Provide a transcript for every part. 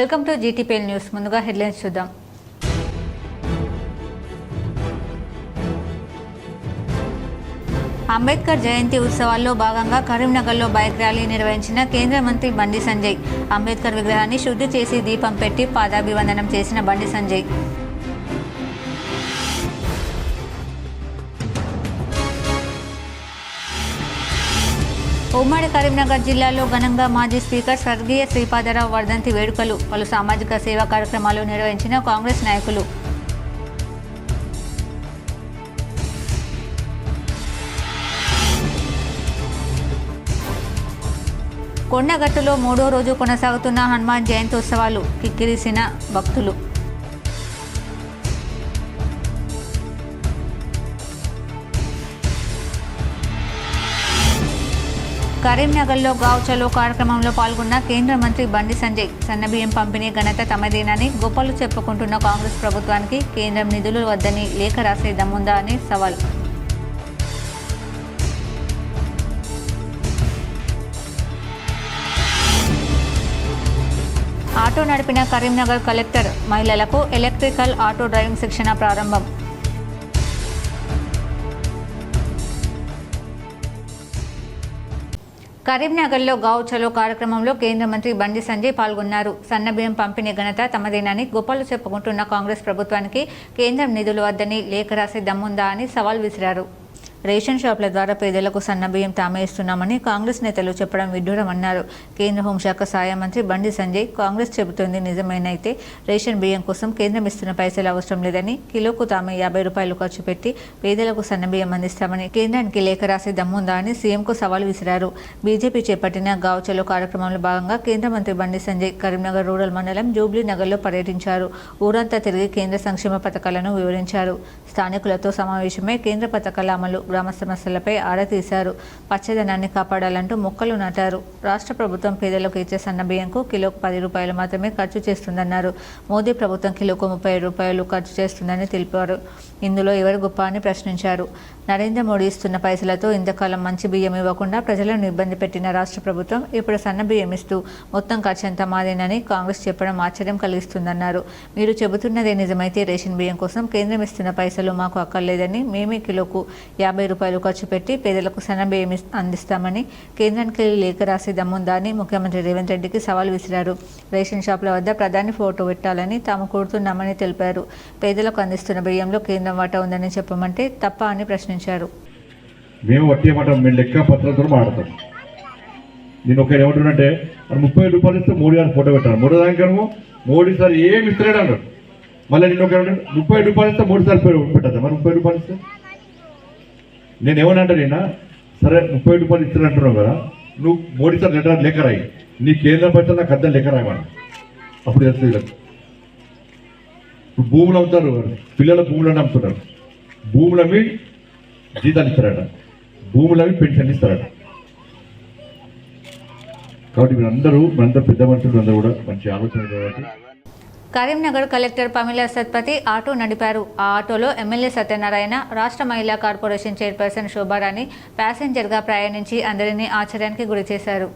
Welcome to GTPL news. ముందుగా headlines చూద్దాం. అంబేద్కర్ జయంతి ఉత్సవాల్లో భాగంగా కరీంనగర్లో బైక్ ర్యాలీ నిర్వహించిన కేంద్ర మంత్రి బండి సంజయ్. అంబేద్కర్ విగ్రహాన్ని శుద్ధి చేసి దీపం పెట్టి పాదాభివందనం చేసిన బండి సంజయ్. ఉమ్మడి కరీంనగర్ జిల్లాలో ఘనంగా మాజీ స్పీకర్ స్వర్గీయ శ్రీపాదరావు వర్ధంతి వేడుకలు. పలు సామాజిక సేవా కార్యక్రమాలు నిర్వహించిన కాంగ్రెస్ నాయకులు. కొండగట్టులో 3వ రోజు కొనసాగుతున్న హనుమాన్ జయంతి ఉత్సవాలు. కిక్కిరిసిన భక్తులు. కరీంనగర్లో గావ్ చలో కార్యక్రమంలో పాల్గొన్న కేంద్ర మంత్రి బండి సంజయ్. సన్నబియ్యం పంపిణీ ఘనత తమదేనని గొప్పలు చెప్పుకుంటున్న కాంగ్రెస్ ప్రభుత్వానికి కేంద్రం నిధులు వద్దని లేఖ రాసే దమ్ముందా అని సవాల్. ఆటో నడిపిన కరీంనగర్ కలెక్టర్. మహిళలకు ఎలక్ట్రికల్ ఆటో డ్రైవింగ్ శిక్షణ ప్రారంభం. కరీంనగర్లో గావ్ చలో కార్యక్రమంలో కేంద్ర మంత్రి బండి సంజయ్ పాల్గొన్నారు. సన్నబియ్యం పంపిణీ ఘనత తమదేనని గొప్పలు చెప్పుకుంటున్న కాంగ్రెస్ ప్రభుత్వానికి కేంద్రం నిధులు వద్దని లేఖ రాసే దమ్ముందా అని సవాల్ విసిరారు. రేషన్ షాపుల ద్వారా పేదలకు సన్నబియ్యం తామే ఇస్తున్నామని కాంగ్రెస్ నేతలు చెప్పడం విడ్డూరమన్నారు. కేంద్ర హోంశాఖ సహాయ మంత్రి బండి సంజయ్ కాంగ్రెస్ చెబుతోంది నిజమేనైతే రేషన్ బియ్యం కోసం కేంద్రం ఇస్తున్న పైసలు అవసరం లేదని, కిలోకు తామే 50 రూపాయలు ఖర్చు పెట్టి పేదలకు సన్నబియ్యం అందిస్తామని కేంద్రానికి లేఖ రాసే దమ్ముందా అని సీఎంకు సవాల్ విసిరారు. బీజేపీ చేపట్టిన గావ్ చలో కార్యక్రమంలో భాగంగా కేంద్ర మంత్రి బండి సంజయ్ కరీంనగర్ రూరల్ మండలం జూబ్లీ నగర్లో పర్యటించారు. ఊరంతా తిరిగి కేంద్ర సంక్షేమ పథకాలను వివరించారు. స్థానికులతో సమావేశమై కేంద్ర పథకాల అమలు, గ్రామ సమస్యలపై ఆరా తీశారు. పచ్చదనాన్ని కాపాడాలంటూ మొక్కలు నాటారు. రాష్ట్ర ప్రభుత్వం పేదలకు ఇచ్చే సన్నబియ్యంకు కిలోకు 10 రూపాయలు మాత్రమే ఖర్చు చేస్తుందన్నారు. మోదీ ప్రభుత్వం కిలోకు 30 రూపాయలు ఖర్చు చేస్తుందని తెలిపారు. ఇందులో ఎవరు గొప్ప అని ప్రశ్నించారు. నరేంద్ర మోడీ ఇస్తున్న పైసలతో ఇంతకాలం మంచి బియ్యం ఇవ్వకుండా ప్రజలను ఇబ్బంది పెట్టిన రాష్ట్ర ప్రభుత్వం ఇప్పుడు సన్న బియ్యం ఇస్తూ మొత్తం ఖర్చంతా మాదేనని కాంగ్రెస్ చెప్పడం ఆశ్చర్యం కలిగిస్తుందన్నారు. మీరు చెబుతున్నదే నిజమైతే రేషన్ బియ్యం కోసం కేంద్రం ఇస్తున్న పైసలు మాకు అక్కర్లేదని, మేమే కిలోకు 50 రూపాయలు ఖర్చు పెట్టి పేదలకు సన్న బియ్యం అందిస్తామని కేంద్రానికి లేఖ రాసే దమ్ముందా అని ముఖ్యమంత్రి రేవంత్ రెడ్డికి సవాల్ విసిరారు. రేషన్ షాపుల వద్ద ప్రధాని ఫోటో పెట్టాలని తాము కోరుతున్నామని తెలిపారు. పేదలకు అందిస్తున్న బియ్యంలో కేంద్రం వాటా ఉందని చెప్పమంటే తప్ప అని ప్రశ్నించారు. మేము వట్టి మాట మేము లెక్క పత్రంతో మాడతాం. నేను ఒక ఏమంటున్నంటే 30 రూపాయలు ఇస్తే మోడీ గారు ఫోటో పెట్టాను. మూడో దానికేమో మోడీ సార్ ఏమి ఇస్తలేడు అన్నాడు. మళ్ళీ నేను ఒక 30 రూపాయలు ఇస్తే మోడీ సార్ పెట్టద్దా? మరి 30 రూపాయలు ఇస్తే నేను ఏమనంటే నిన్న సరే 30 రూపాయలు ఇస్తాను అంటున్నావు కదా, నువ్వు మోడీ సార్ లెటర్ లేఖ రాయి, నీ కేంద్రం పైసలు నాకు అర్థం లేఖ రాయమని. అప్పుడు తెలుస్తుంది వీళ్ళకి. ఇప్పుడు భూములు అమ్ముతారు, పిల్లల భూములను అమ్ముతున్నారు. భూములవి జీతాలు ఇస్తారట, భూములవి పెన్షన్లు ఇస్తారట. కాబట్టి మీరందరూ పెద్ద మనుషులు అందరూ కూడా మంచి ఆలోచన కాబట్టి. కరీంనగర్ కలెక్టర్ పమిల సత్పతి ఆటో నడిపారు. ఆ ఆటోలో ఎమ్మెల్యే సత్యనారాయణ, రాష్ట్ర మహిళా కార్పొరేషన్ చైర్పర్సన్ శోభారాణి ప్యాసింజర్గా ప్రయాణించి అందరినీ ఆశ్చర్యానికి గురిచేశారు.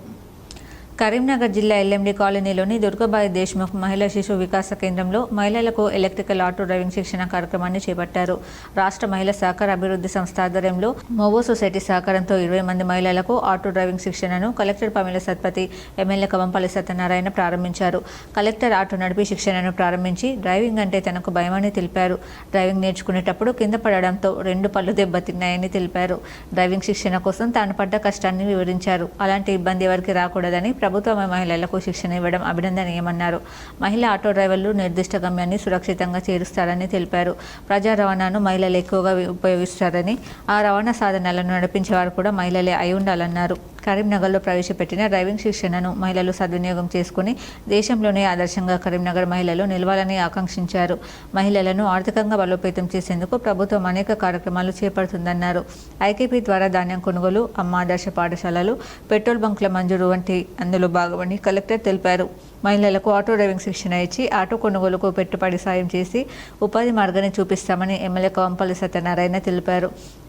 కరీంనగర్ జిల్లా ఎల్ఎండి కాలనీలోని దుర్గాబాయి దేశ్ముఖ్ మహిళా శిశు వికాస కేంద్రంలో మహిళలకు ఎలక్ట్రికల్ ఆటో డ్రైవింగ్ శిక్షణ కార్యక్రమాన్ని చేపట్టారు. రాష్ట్ర మహిళా సహకార అభివృద్ధి సంస్థ ఆధ్వర్యంలో మోవో సొసైటీ సహకారంతో 20 మంది మహిళలకు ఆటో డ్రైవింగ్ శిక్షణను కలెక్టర్ పమిల సత్పతి, ఎమ్మెల్యే కవంపల్లి సత్యనారాయణ ప్రారంభించారు. కలెక్టర్ ఆటో నడిపి శిక్షణను ప్రారంభించి డ్రైవింగ్ అంటే తనకు భయమని తెలిపారు. డ్రైవింగ్ నేర్చుకునేటప్పుడు కింద పడడంతో 2 పళ్ళు దెబ్బతిన్నాయని తెలిపారు. డ్రైవింగ్ శిక్షణ కోసం తాను పడ్డ కష్టాన్ని వివరించారు. అలాంటి ఇబ్బంది ఎవరికి రాకూడదని ప్రభుత్వం మహిళలకు శిక్షణ ఇవ్వడం అభినందనీయమన్నారు. మహిళా ఆటో డ్రైవర్లు నిర్దిష్ట గమ్యాన్ని సురక్షితంగా చేరుస్తారని తెలిపారు. ప్రజా రవాణాను మహిళలు ఎక్కువగా ఉపయోగిస్తారని, ఆ రవాణా సాధనాలను నడిపించేవారు కూడా మహిళలే అయి ఉండాలన్నారు. కరీంనగర్లో ప్రవేశపెట్టిన డ్రైవింగ్ శిక్షణను మహిళలు సద్వినియోగం చేసుకుని దేశంలోనే ఆదర్శంగా కరీంనగర్ మహిళలు నిలవాలని ఆకాంక్షించారు. మహిళలను ఆర్థికంగా బలోపేతం చేసేందుకు ప్రభుత్వం అనేక కార్యక్రమాలు చేపడుతుందన్నారు. ఐకేపీ ద్వారా ధాన్యం కొనుగోలు, అమ్మ ఆదర్శ పాఠశాలలు, పెట్రోల్ బంకుల మంజూరు వంటి అందులో భాగమని కలెక్టర్ తెలిపారు. మహిళలకు ఆటో డ్రైవింగ్ శిక్షణ ఇచ్చి ఆటో కొనుగోలుకు పెట్టుబడి సాయం చేసి ఉపాధి మార్గాన్ని చూపిస్తామని ఎమ్మెల్యే కవంపల్లి సత్యనారాయణ తెలిపారు.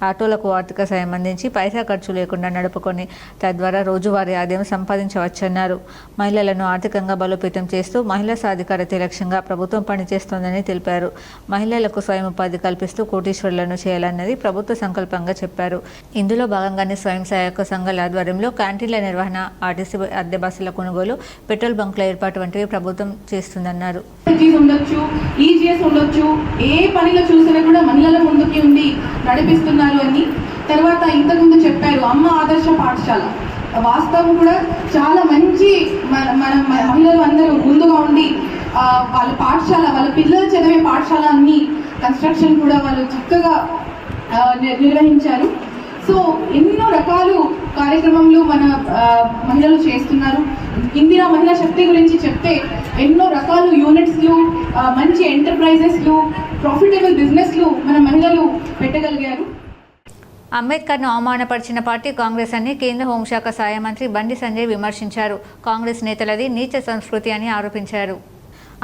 ఆటోలకు ఆర్థిక సాయం అందించి పైసా ఖర్చు లేకుండా నడుపుకొని తద్వారా రోజువారీ ఆదాయం సంపాదించవచ్చన్నారు. మహిళలను ఆర్థికంగా బలోపేతం చేస్తూ మహిళా సాధికారత లక్ష్యంగా ప్రభుత్వం పనిచేస్తోందని తెలిపారు. మహిళలకు స్వయం ఉపాధి కల్పిస్తూ కోటీశ్వరులను చేయాలన్నది ప్రభుత్వ సంకల్పంగా చెప్పారు. ఇందులో భాగంగానే స్వయం సహాయక సంఘాల ఆధ్వర్యంలో క్యాంటీన్ల నిర్వహణ, ఆర్టీసీ అద్దె బస్సుల కొనుగోలు, పెట్రోల్ బంకుల ఏర్పాటు వంటివి ప్రభుత్వం చేస్తుందన్నారు. ఈజీఎస్ ఉండొచ్చు, ఏ పనిలో చూసినా కూడా మహిళల ముందుకి ఉండి నడిపిస్తున్నారు అని. తర్వాత ఇంతకుముందు చెప్పారు అమ్మ ఆదర్శ పాఠశాల, వాస్తవం కూడా చాలా మంచి మన మహిళలు అందరూ ముందుగా ఉండి వాళ్ళ పాఠశాల, వాళ్ళ పిల్లలు చదివే పాఠశాల అన్ని కన్స్ట్రక్షన్ కూడా వాళ్ళు చక్కగా నిర్వహించారు. సో ఎన్నో రకాలు కార్యక్రమంలో మన మహిళలు చేస్తున్నారు. ఇందిరా మహిళా శక్తి గురించి చెప్తే ఎన్నో రకాలు యూనిట్స్లు, మంచి ఎంటర్ప్రైజెస్లు, ప్రాఫిటబుల్ బిజినెస్లు మన మహిళలు పెట్టగలిగారు. అంబేద్కర్ను అవమానపరిచిన పార్టీ కాంగ్రెస్ అని కేంద్ర హోంశాఖ సహాయ మంత్రి బండి సంజయ్ విమర్శించారు. కాంగ్రెస్ నేతలది నీచ సంస్కృతి అని ఆరోపించారు.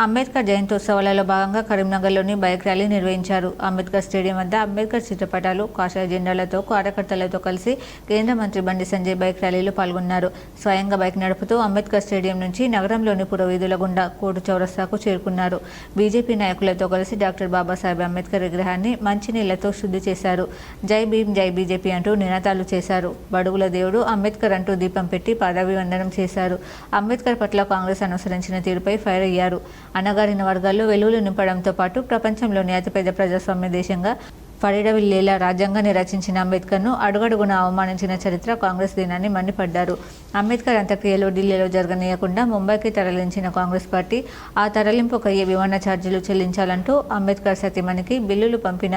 అంబేద్కర్ జయంత్యోత్సవాలలో భాగంగా కరీంనగర్లోని బైక్ ర్యాలీ నిర్వహించారు. అంబేద్కర్ స్టేడియం వద్ద అంబేద్కర్ చిత్రపటాలు, కాషాయ జెండాలతో కార్యకర్తలతో కలిసి కేంద్ర మంత్రి బండి సంజయ్ బైక్ ర్యాలీలో పాల్గొన్నారు. స్వయంగా బైక్ నడుపుతూ అంబేద్కర్ స్టేడియం నుంచి నగరంలోని పురవీధుల గుండా కోర్టు చౌరస్తాకు చేరుకున్నారు. బీజేపీ నాయకులతో కలిసి డాక్టర్ బాబాసాహెబ్ అంబేద్కర్ విగ్రహాన్ని మంచినీళ్లతో శుద్ధి చేశారు. జై భీమ్, జై బీజేపీ అంటూ నినాదాలు చేశారు. బడుగుల దేవుడు అంబేద్కర్ అంటూ దీపం పెట్టి పాదాభివందనం చేశారు. అంబేద్కర్ పట్ల కాంగ్రెస్ అనుసరించిన తీరుపై ఫైర్ అయ్యారు. అణగారిన వర్గాల్లో వెలుగులు నింపడంతో పాటు ప్రపంచంలోని అతిపెద్ద ప్రజాస్వామ్య దేశంగా పరిడవిల్లేలా రాజ్యాంగాన్ని రచించిన అంబేద్కర్ను అడుగడుగున అవమానించిన చరిత్ర కాంగ్రెస్ దినాన్ని మండిపడ్డారు. అంబేద్కర్ అంత్యక్రియలు ఢిల్లీలో జరగనీయకుండా ముంబైకి తరలించిన కాంగ్రెస్ పార్టీ ఆ తరలింపుకయ్యే విమాన ఛార్జీలు చెల్లించాలంటూ అంబేద్కర్ సతీమణికి బిల్లులు పంపిన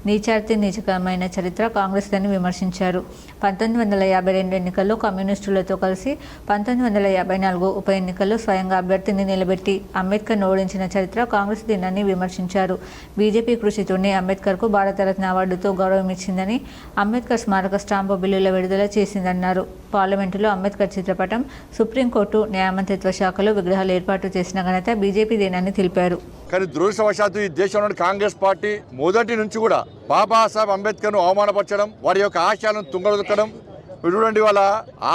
నీచకరమైన చరిత్ర కాంగ్రెస్ దని విమర్శించారు. 1952 ఎన్నికల్లో కమ్యూనిస్టులతో కలిసి 1954 ఉప ఎన్నికల్లో స్వయంగా అభ్యర్థిని నిలబెట్టి అంబేద్కర్ను ఓడించిన చరిత్ర కాంగ్రెస్ దినాన్ని విమర్శించారు. బీజేపీ కృషితోనే అంబేద్కర్కు భారతరత్న అవార్డుతో గౌరవం ఇచ్చిందని, అంబేద్కర్ స్మారక స్టాంపు బిల్లుల విడుదల చేసిందన్నారు. పార్లమెంటులో అంబేద్కర్ చిత్రపటం, సుప్రీంకోర్టు, న్యాయమంత్రిత్వ శాఖలో విగ్రహాలు ఏర్పాటు చేసిన ఘనత బీజేపీ దేనని తెలిపారు. కానీ దురదృష్టవశాత్తు ఈ దేశంలోని కాంగ్రెస్ పార్టీ మొదటి నుంచి కూడా బాబాసాహెబ్ అంబేద్కర్ను అవమానపరచడం, వారి యొక్క ఆశయాలను తుంగదొక్కడం. చూడండి, వాళ్ళ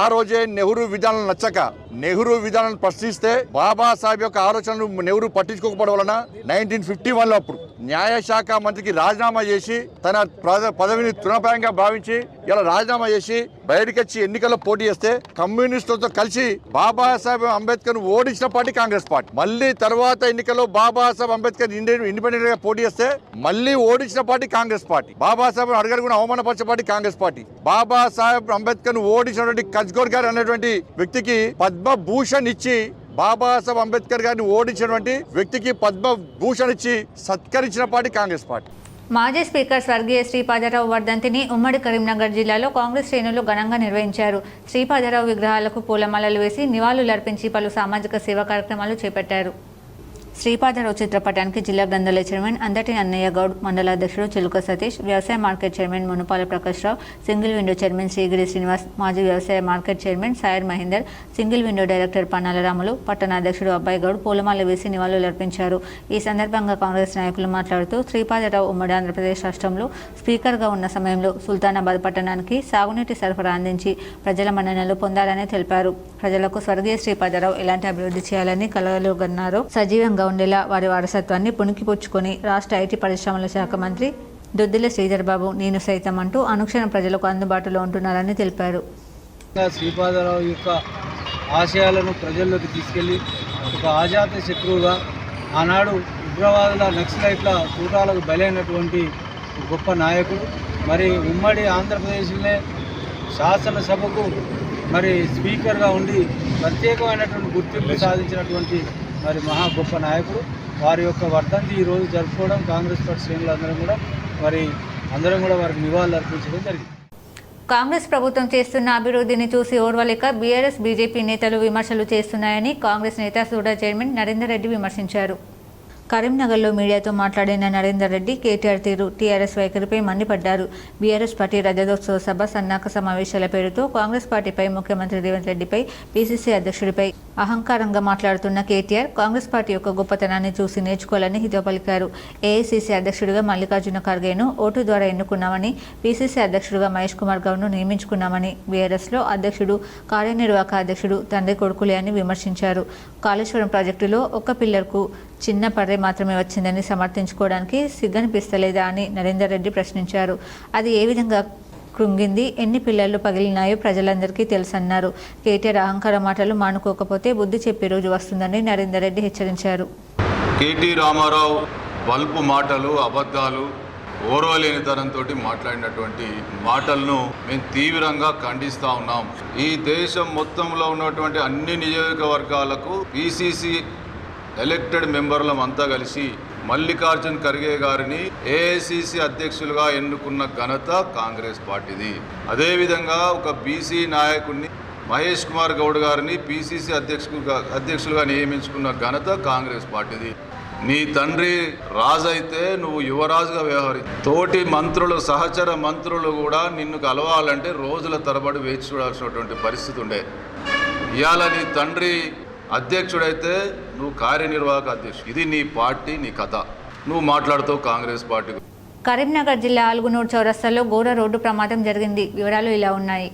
ఆ రోజే నెహ్రూ విధానాలు నచ్చక నెహ్రూ విధానాలను ప్రశ్నిస్తే బాబాసాహెబ్ యొక్క ఆలోచనలు నెహ్రూ పట్టించుకోకపోవడం వలన 1951లో అప్పుడు న్యాయశాఖ మంత్రికి రాజీనామా చేసి తన పదవిని తృణప్రాయంగా భావించి ఇలా రాజీనామా చేసి బయటకు వచ్చి ఎన్నికల్లో పోటీ చేస్తే కమ్యూనిస్టులతో కలిసి బాబాసాహెబ్ అంబేద్కర్ ఓడించిన పార్టీ కాంగ్రెస్ పార్టీ. మళ్ళీ తర్వాత ఎన్నికల్లో బాబాసాహెబ్ అంబేద్కర్ ఇండిపెండెంట్ గా పోటీ చేస్తే మళ్ళీ ఓడించిన పార్టీ కాంగ్రెస్ పార్టీ. బాబాసాహెబ్ అడుగడుగున అవమానపరిచే పార్టీ కాంగ్రెస్ పార్టీ. బాబాసాహెబ్ అంబేద్కర్ ఓడించినటువంటి కజ్గోర్ గారు అనేటువంటి వ్యక్తికి పద్మభూషణ్ ఇచ్చి, బాబాసాహెబ్ అంబేద్కర్ గారిని ఓడించినటువంటి వ్యక్తికి పద్మభూషణ్ ఇచ్చి సత్కరించిన పార్టీ కాంగ్రెస్ పార్టీ. మాజీ స్పీకర్ స్వర్గీయ శ్రీపాదరావు వర్ధంతిని ఉమ్మడి కరీంనగర్ జిల్లాలో కాంగ్రెస్ శ్రేణులు ఘనంగా నిర్వహించారు. శ్రీపాదరావు విగ్రహాలకు పూలమాలలు వేసి నివాళులర్పించి పలు సామాజిక సేవా కార్యక్రమాలు చేపట్టారు. శ్రీపాదరావు చిత్రపటానికి జిల్లా గ్రంథాలయ చైర్మన్ అందటి అన్నయ్య గౌడ్, మండలాధ్యక్షుడు చిలుక సతీష్, వ్యవసాయ market chairman Munupala Prakash Rao, single window chairman Srigiri Srinivas, మాజీ వ్యవసాయ market chairman Sayar Mahender, single window director Pannala Ramulu, పట్టణాధ్యక్షుడు అబ్బాయి గౌడ్ పూలమాల వేసి నివాళులర్పించారు. ఈ సందర్భంగా కాంగ్రెస్ నాయకులు మాట్లాడుతూ శ్రీపాదరావు ఉమ్మడి ఆంధ్రప్రదేశ్ రాష్ట్రంలో స్పీకర్గా ఉన్న సమయంలో సుల్తానాబాద్ పట్టణానికి సాగునీటి సరఫరా అందించి ప్రజల మన్ననలు పొందాలని తెలిపారు. ప్రజలకు స్వర్గీయ శ్రీపాదరావు ఎలాంటి అభివృద్ధి చేయాలని కలలుగన్నారు. సజీవంగా ఉండేలా వారి వారసత్వాన్ని పుణికిపుచ్చుకొని రాష్ట్ర ఐటీ పరిశ్రమల శాఖ మంత్రి దొద్దిల శ్రీధర్ బాబు నేను సైతం అంటూ అనుక్షణం ప్రజలకు అందుబాటులో ఉంటున్నారని తెలిపారు. శ్రీపాదరావు యొక్క ఆశయాలను ప్రజల్లోకి తీసుకెళ్లి ఒక ఆజాత శత్రువుగా ఆనాడు ఉగ్రవాదుల నక్సలైట్ల కూటాలకు బలైనటువంటి గొప్ప నాయకుడు. మరి ఉమ్మడి ఆంధ్రప్రదేశ్లోనే శాసనసభకు మరి స్పీకర్గా ఉండి ప్రత్యేకమైనటువంటి గుర్తింపు సాధించినటువంటి మరి మహా గొప్ప నాయకుడు. వారి యొక్క వర్ధంతి ఈరోజు జరుపుకోవడం కాంగ్రెస్ పార్టీ శ్రేణులు అందరం కూడా వారికి నివాళులు అర్పించడం జరిగింది. కాంగ్రెస్ ప్రభుత్వం చేస్తున్న అభివృద్ధిని చూసి ఓర్వలేక బీఆర్ఎస్ బీజేపీ నేతలు విమర్శలు చేస్తున్నాయని కాంగ్రెస్ నేత సూడా చైర్మన్ నరేందర్ రెడ్డి విమర్శించారు. కరీంనగర్లో మీడియాతో మాట్లాడిన నరేందర్ రెడ్డి కేటీఆర్ తీరు, టీఆర్ఎస్ వైఖరిపై మండిపడ్డారు. బీఆర్ఎస్ పార్టీ రజతోత్సవ సభ, సన్నాహక సమావేశాల పేరుతో కాంగ్రెస్ పార్టీపై, ముఖ్యమంత్రి రేవంత్ రెడ్డిపై, పీసీసీ అధ్యక్షుడిపై అహంకారంగా మాట్లాడుతున్న కేటీఆర్ కాంగ్రెస్ పార్టీ యొక్క గొప్పతనాన్ని చూసి నేర్చుకోవాలని హితవు పలికారు. ఏఐసీసీ అధ్యక్షుడిగా మల్లికార్జున ఖర్గేను ఓటు ద్వారా ఎన్నుకున్నామని, పీసీసీ అధ్యక్షుడిగా మహేష్ కుమార్ గౌడ్ను నియమించుకున్నామని, బీఆర్ఎస్లో అధ్యక్షుడు, కార్యనిర్వాహక అధ్యక్షుడు తండ్రి కొడుకులే అని విమర్శించారు. కాళేశ్వరం ప్రాజెక్టులో ఒక్క పిల్లర్కు చిన్న పర్రె మాత్రమే వచ్చిందని సమర్థించుకోవడానికి సిగ్గనిపిస్తలేదా అని నరేందర్ రెడ్డి ప్రశ్నించారు. అది ఏ విధంగా కృంగింది, ఎన్ని పిల్లర్లు పగిలినాయో ప్రజలందరికీ తెలుసన్నారు. కేటీఆర్ అహంకార మాటలు మానుకోకపోతే బుద్ధి చెప్పే రోజు వస్తుందని నరేందర్ రెడ్డి హెచ్చరించారు. కేటీ రామారావు బల్పు మాటలు, అబద్ధాలు, ఓర్వలేనితనంతో మాట్లాడినటువంటి మాటలను మేము తీవ్రంగా ఖండిస్తూ ఉన్నాం. ఈ దేశం మొత్తంలో ఉన్నటువంటి అన్ని నియోజకవర్గాలకు పీసీసీ ఎలక్టెడ్ మెంబర్లం అంతా కలిసి మల్లికార్జున్ ఖర్గే గారిని ఏఐసీసీ అధ్యక్షులుగా ఎన్నుకున్న ఘనత కాంగ్రెస్ పార్టీది. అదేవిధంగా ఒక బీసీ నాయకుడిని మహేష్ కుమార్ గౌడ్ గారిని పీసీసీ అధ్యక్షులుగా నియమించుకున్న ఘనత కాంగ్రెస్ పార్టీది. నీ తండ్రి రాజు అయితే నువ్వు యువరాజుగా తోటి మంత్రులు, సహచర మంత్రులు కూడా నిన్ను కలవాలంటే రోజుల తరబడి వేచి చూడాల్సినటువంటి పరిస్థితి ఉండే. ఇవాళ నీ తండ్రి అధ్యక్షుడైతే నువ్వు కార్యనిర్వాహక అధ్యక్షుడు. ఇది నీ పార్టీ, నీ కథ. నువ్వు మాట్లాడుతావు కాంగ్రెస్ పార్టీ. కరీంనగర్ జిల్లా అల్గునూరు చౌరస్తాలో ఘోర రోడ్డు ప్రమాదం జరిగింది. వివరాలు ఇలా ఉన్నాయి.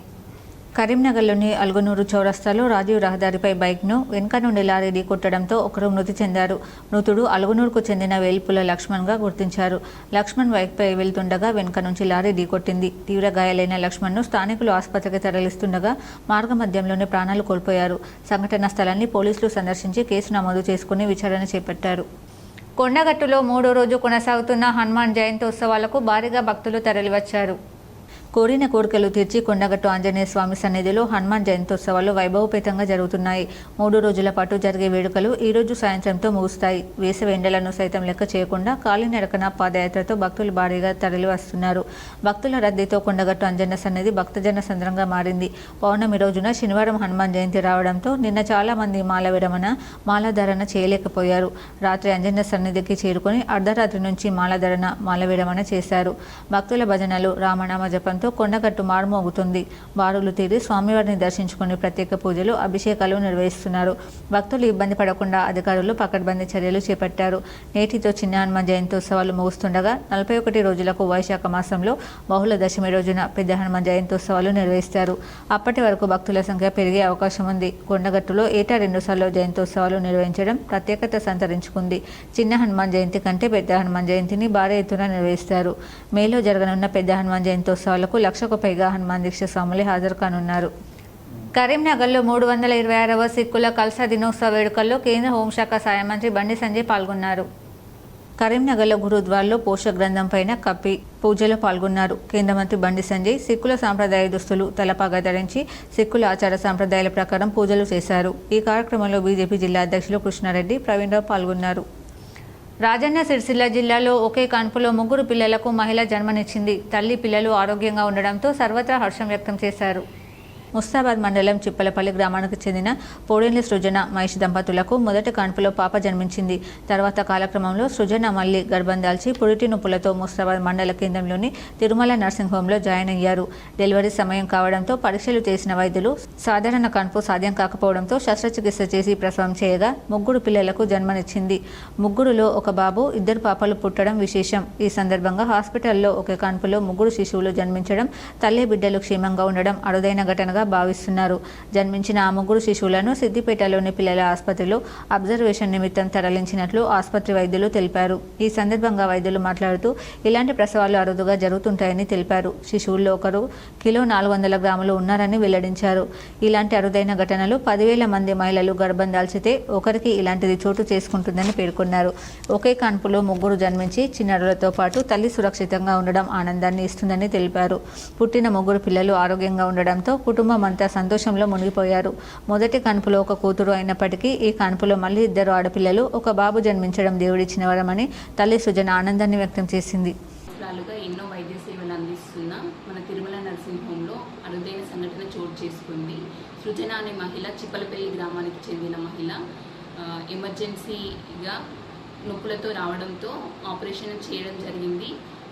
కరీంనగర్లోని అల్గునూరు చౌరస్తాలో రాజీవ్ రహదారిపై బైక్ను వెనుక నుండి లారీ ఢీకొట్టడంతో ఒకరు మృతి చెందారు. మృతుడు అల్గునూరుకు చెందిన వేల్పుల లక్ష్మణ్గా గుర్తించారు. లక్ష్మణ్ బైక్పై వెళ్తుండగా వెనుక నుంచి లారీ ఢీకొట్టింది. తీవ్ర గాయాలైన లక్ష్మణ్ను స్థానికులు ఆసుపత్రికి తరలిస్తుండగా మార్గమధ్యంలోనే ప్రాణాలు కోల్పోయారు. సంఘటనా స్థలాన్ని పోలీసులు సందర్శించి కేసు నమోదు చేసుకుని విచారణ చేపట్టారు. కొండగట్టులో 3వ రోజు కొనసాగుతున్న హనుమాన్ జయంతోత్సవాలకు భారీగా భక్తులు తరలివచ్చారు. కోరిన కోరికలు తీర్చి కొండగట్టు ఆంజనేయ స్వామి సన్నిధిలో హనుమాన్ జయంతోత్సవాలు వైభవపేతంగా జరుగుతున్నాయి. 3 రోజుల పాటు జరిగే వేడుకలు ఈ రోజు సాయంత్రంతో ముగుస్తాయి. వేసవి ఎండలను సైతం లెక్క చేయకుండా కాలినడకన పాదయాత్రతో భక్తులు భారీగా తరలి వస్తున్నారు. భక్తుల రద్దీతో కొండగట్టు ఆంజనేయ సన్నిధి భక్తజన సంద్రంగా మారింది. పౌర్ణమి రోజున శనివారం హనుమాన్ జయంతి రావడంతో నిన్న చాలా మంది మాల విరమణ, మాలాధారణ చేయలేకపోయారు. రాత్రి ఆంజనేయ సన్నిధికి చేరుకుని అర్ధరాత్రి నుంచి మాలాధారణ, మాల విరమణ చేశారు. భక్తుల భజనలు, రామనామ జపం కొండగట్టు మారుమోగుతుంది. బారులు తీరి స్వామివారిని దర్శించుకుని ప్రత్యేక పూజలు, అభిషేకాలు నిర్వహిస్తున్నారు. భక్తులు ఇబ్బంది పడకుండా అధికారులు పకడ్బందీ చర్యలు చేపట్టారు. నేటితో చిన్న హనుమాన్ జయంతోత్సవాలు ముగుస్తుండగా 41 రోజులకు వైశాఖ మాసంలో బహుళ దశమి రోజున పెద్ద హనుమాన్ జయంతోత్సవాలు నిర్వహిస్తారు. అప్పటి వరకు భక్తుల సంఖ్య పెరిగే అవకాశం ఉంది. కొండగట్టులో ఏటా 2 సార్లు జయంతోత్సవాలు నిర్వహించడం ప్రత్యేకత సంతరించుకుంది. చిన్న హనుమాన్ జయంతి కంటే పెద్ద హనుమాన్ జయంతిని భారీ ఎత్తున నిర్వహిస్తారు. మేలో జరగనున్న పెద్ద హనుమాన్ జయంతోత్సవాలు 1,00,000కు పైగా హనుమాన్ దీక్ష స్వాములే హాజరు కానున్నారు. కరీంనగర్లో 326వ సిక్కుల కల్సా దినోత్సవ వేడుకల్లో కేంద్ర హోంశాఖ సహాయ మంత్రి బండి సంజయ్ పాల్గొన్నారు. కరీంనగర్లో గురుద్వార్లో పోషక గ్రంథం పైన కప్పి పూజలో పాల్గొన్నారు. కేంద్ర మంత్రి బండి సంజయ్ సిక్కుల సాంప్రదాయ దుస్తులు, తలపాగా ధరించి సిక్కుల ఆచార సాంప్రదాయాల ప్రకారం పూజలు చేశారు. ఈ కార్యక్రమంలో బీజేపీ జిల్లా అధ్యక్షులు కృష్ణారెడ్డి, ప్రవీణరావు పాల్గొన్నారు. రాజన్న సిరిసిల్ల జిల్లాలో ఒకే కాన్పులో 3 పిల్లలకు మహిళ జన్మనిచ్చింది. తల్లి, పిల్లలు ఆరోగ్యంగా ఉండడంతో సర్వత్రా హర్షం వ్యక్తం చేశారు. ముస్తాబాద్ మండలం చిప్పలపల్లి గ్రామానికి చెందిన పోడేండ్ల సృజన, మహేష్ దంపతులకు మొదటి కాన్పులో పాప జన్మించింది. తర్వాత కాలక్రమంలో సృజన మళ్లీ గర్భం దాల్చి పురిటి నొప్పులతో ముస్తాబాద్ మండల కేంద్రంలోని తిరుమల నర్సింగ్ హోంలో జాయిన్ అయ్యారు. డెలివరీ సమయం కావడంతో పరీక్షలు చేసిన వైద్యులు సాధారణ కాన్పు సాధ్యం కాకపోవడంతో శస్త్రచికిత్స చేసి ప్రసవం చేయగా 3 పిల్లలకు జన్మనిచ్చింది. 3లో ఒక బాబు, 2 పాపలు పుట్టడం విశేషం. ఈ సందర్భంగా హాస్పిటల్లో ఒకే కాన్పులో 3 శిశువులు జన్మించడం, తల్లి బిడ్డలు క్షేమంగా ఉండడం అరుదైన ఘటనగా భావిస్తున్నారు. జన్మించిన ఆ 3 శిశువులను సిద్దిపేటలోని పిల్లల ఆసుపత్రిలో అబ్జర్వేషన్ నిమిత్తం తరలించినట్లు ఆసుపత్రి వైద్యులు తెలిపారు. ఈ సందర్భంగా వైద్యులు మాట్లాడుతూ ఇలాంటి ప్రసవాలు అరుదుగా జరుగుతుంటాయని తెలిపారు. శిశువుల్లో ఒకరు కిలో 400 గ్రాములు ఉన్నారని వెల్లడించారు. ఇలాంటి అరుదైన ఘటనలు 10,000 మంది మహిళలు గర్భం దాల్చితే ఒకరికి ఇలాంటిది చోటు చేసుకుంటుందని పేర్కొన్నారు. ఒకే కాన్పులో 3 జన్మించి చిన్నారులతో పాటు తల్లి సురక్షితంగా ఉండడం ఆనందాన్ని ఇస్తుందని తెలిపారు. పుట్టిన 3 పిల్లలు ఆరోగ్యంగా ఉండడంతో కుటుంబం అంతా సంతోషంలో మునిగిపోయారు. మొదటి కాన్పులో ఒక కూతురు అయినప్పటికీ ఈ కాన్పులో మళ్లీ 2 ఆడపిల్లలు, ఒక బాబు జన్మించడం దేవుడిచ్చిన వరమని తల్లి సృజన ఆనందాన్ని వ్యక్తం చేసింది. ఎన్నో వైద్య సేవలు అందిస్తున్న మన తిరుమల నర్సింగ్ హోంలో అరుదైన సంఘటన చోటు చేసుకుంది. సృజన అనే మహిళ చిప్పలపల్లి గ్రామానికి చెందిన మహిళ ఎమర్జెన్సీగా నొప్పులతో రావడంతో ఆపరేషన్ చేయడం జరిగింది.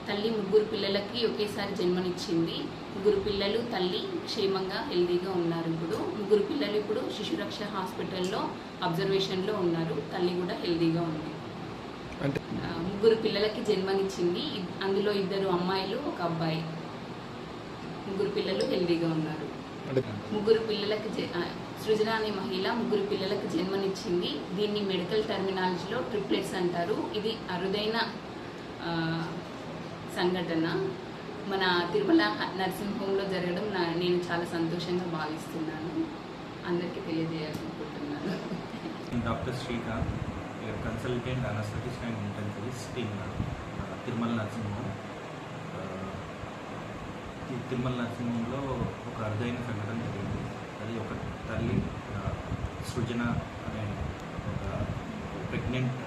తల్లి 3 పిల్లలకి ఒకేసారి జన్మనిచ్చింది. 3 పిల్లలు తల్లి క్షేమంగా హెల్దీగా ఉన్నారు. ఇప్పుడు 3 పిల్లలు ఇప్పుడు శిశురక్ష హాస్పిటల్లో అబ్జర్వేషన్లో ఉన్నారు. తల్లి కూడా హెల్దీగా ఉంది. 3 పిల్లలకి జన్మనిచ్చింది. అందులో 2 అమ్మాయిలు 1 అబ్బాయి. 3 పిల్లలు హెల్దీగా ఉన్నారు. 3 పిల్లలకి సృజన అనే మహిళ 3 పిల్లలకు జన్మనిచ్చింది. దీన్ని మెడికల్ టర్మినాలజీలో ట్రిప్లెట్స్ అంటారు. ఇది అరుదైన సంఘటన మన తిరుమల నర్సింగ్ హోమ్లో జరగడం నేను చాలా సంతోషంగా భావిస్తున్నాను. అందరికీ తెలియజేయాలనుకుంటున్నాను. Doctor Srikanth, consultant anaesthetist and intensivist in Tirumala nursing home. ఈ తిరుమల నర్సింగ్ హోమ్లో ఒక అరుదైన సంఘటన జరిగింది. అది ఒక తల్లి సృజన అనే ఒక ప్రెగ్నెంట్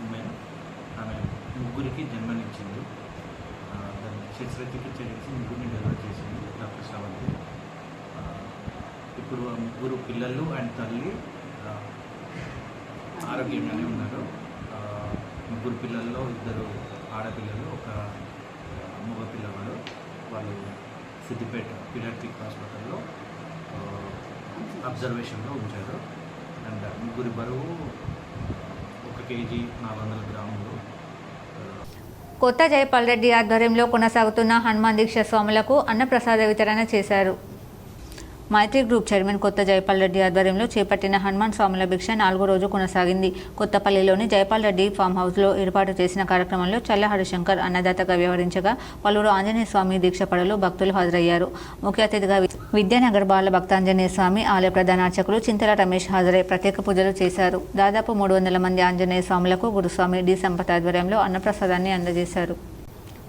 ఉమెన్, ఆమె 3కి జన్మనిచ్చింది. శస్త్రచికిత్స చేసి 3ని డెలివరీ చేసింది డాక్టర్ శ్రవంతి. ఇప్పుడు 3 పిల్లలు అండ్ తల్లి ఆరోగ్యంగానే ఉన్నారు. 3 పిల్లల్లో 2 ఆడపిల్లలు, 1 మగ పిల్లవాడు. వాళ్ళు సిద్దిపేట పీడియాట్రిక్ హాస్పిటల్లో అబ్జర్వేషన్లో ఉంచారు. అండ్ 3 బరువు 1 కేజీ 400 గ్రాములు. కొత్త జైపాల్ రెడ్డి ఆధ్వర్యంలో కొనసాగుతున్న హనుమాన్ దీక్ష స్వాములకు అన్నప్రసాద వితరణ చేశారు. మైత్రి గ్రూప్ చైర్మన్ కొత్త జైపాల్ రెడ్డి ఆధ్వర్యంలో చేపట్టిన హనుమాన్ స్వాముల భిక్ష 4వ రోజు కొనసాగింది. కొత్తపల్లిలోని జైపాల్ రెడ్డి ఫామ్ హౌస్లో ఏర్పాటు చేసిన కార్యక్రమంలో చల్ల హరిశంకర్ అన్నదాతగా వ్యవహరించగా పలువురు ఆంజనేయ స్వామి దీక్షపడలు భక్తులు హాజరయ్యారు. ముఖ్య అతిథిగా విద్యానగర్ బాల భక్తాంజనేయ స్వామి ఆలయ ప్రధాన అర్చకులు చింతల రమేష్ హాజరై ప్రత్యేక పూజలు చేశారు. దాదాపు 300 మంది ఆంజనేయ స్వాములకు గురుస్వామి డి సంపత్ ఆధ్వర్యంలో అన్నప్రసాదాన్ని అందజేశారు.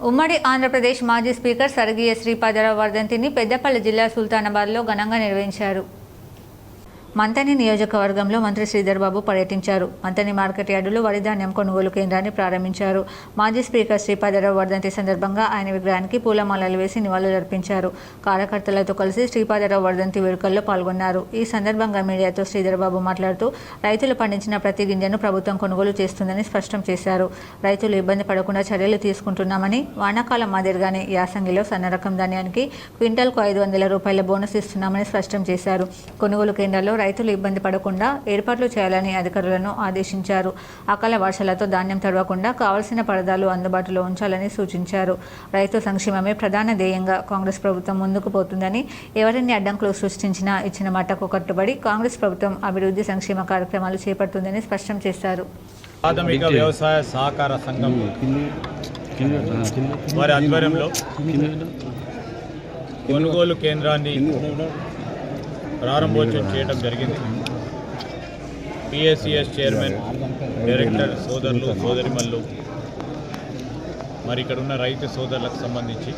ఉమ్మడి ఆంధ్రప్రదేశ్ మాజీ స్పీకర్ స్వర్గీయ శ్రీపాదరావు వర్ధంతిని పెద్దపల్లి జిల్లా సుల్తానాబాద్లో ఘనంగా నిర్వహించారు. మంతని నియోజకవర్గంలో మంత్రి శ్రీధర్ బాబు పర్యటించారు. మంతని మార్కెట్ యార్డులో వరి ధాన్యం కొనుగోలు కేంద్రాన్ని ప్రారంభించారు. మాజీ స్పీకర్ శ్రీపాదరావు వర్ధంతి సందర్భంగా ఆయన విగ్రహానికి పూలమాలలు వేసి నివాళులర్పించారు. కార్యకర్తలతో కలిసి శ్రీపాదరావు వర్ధంతి వేడుకల్లో పాల్గొన్నారు. ఈ సందర్భంగా మీడియాతో శ్రీధర్ బాబు మాట్లాడుతూ రైతులు పండించిన ప్రతి గింజను ప్రభుత్వం కొనుగోలు చేస్తుందని స్పష్టం చేశారు. రైతులు ఇబ్బంది పడకుండా చర్యలు తీసుకుంటున్నామని, వానాకాలం మాదిరిగానే యాసంగిలో సన్నరకం ధాన్యానికి క్వింటాల్కు 500 రూపాయల బోనస్ ఇస్తున్నామని స్పష్టం చేశారు. కొనుగోలు కేంద్రాల్లో రైతులు ఇబ్బంది పడకుండా ఏర్పాట్లు చేయాలని అధికారులను ఆదేశించారు. అకాల వర్షాలతో ధాన్యం తడవకుండా కావలసిన పరదాలు అందుబాటులో ఉంచాలని సూచించారు. రైతు సంక్షేమమే ప్రధాన ధ్యేయంగా కాంగ్రెస్ ప్రభుత్వం ముందుకు పోతుందని, ఎవరిన్ని అడ్డంకులు సృష్టించినా ఇచ్చిన మాటకు కట్టుబడి కాంగ్రెస్ ప్రభుత్వం అభివృద్ధి సంక్షేమ కార్యక్రమాలు చేపడుతుందని స్పష్టం చేశారు. ప్రాథమిక వ్యవసాయ సహకార సంఘం వారి ఆధ్వర్యంలో కొనుగోలు కేంద్రాన్ని ప్రారంభోత్సవం చేయడం జరిగింది. పిఎస్సిఎస్ చైర్మన్, డైరెక్టర్ సోదరులు, సోదరిమల్లు, మరి ఇక్కడ ఉన్న రైతు సోదరులకు సంబంధించి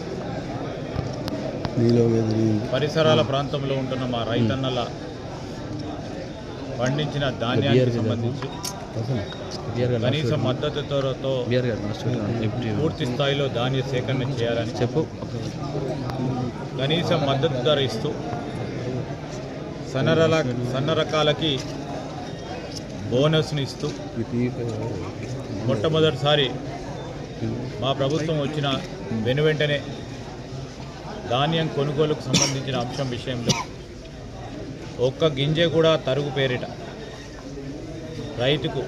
పరిసరాల ప్రాంతంలో ఉంటున్న మా రైతన్నల పండించిన ధాన్యానికి సంబంధించి కనీస మద్దతు ధరతో పూర్తి స్థాయిలో ధాన్య సేకరణ చేయాలని కనీస మద్దతు ధర ఇస్తూ సన్న రకాలకి బోనస్ని ఇస్తూ మొట్టమొదటిసారి మా ప్రభుత్వం వచ్చిన వెనువెంటనే ధాన్యం కొనుగోలుకు సంబంధించిన అంశం విషయంలో 1 గింజ కూడా తరుగు పేరిట రైతుకు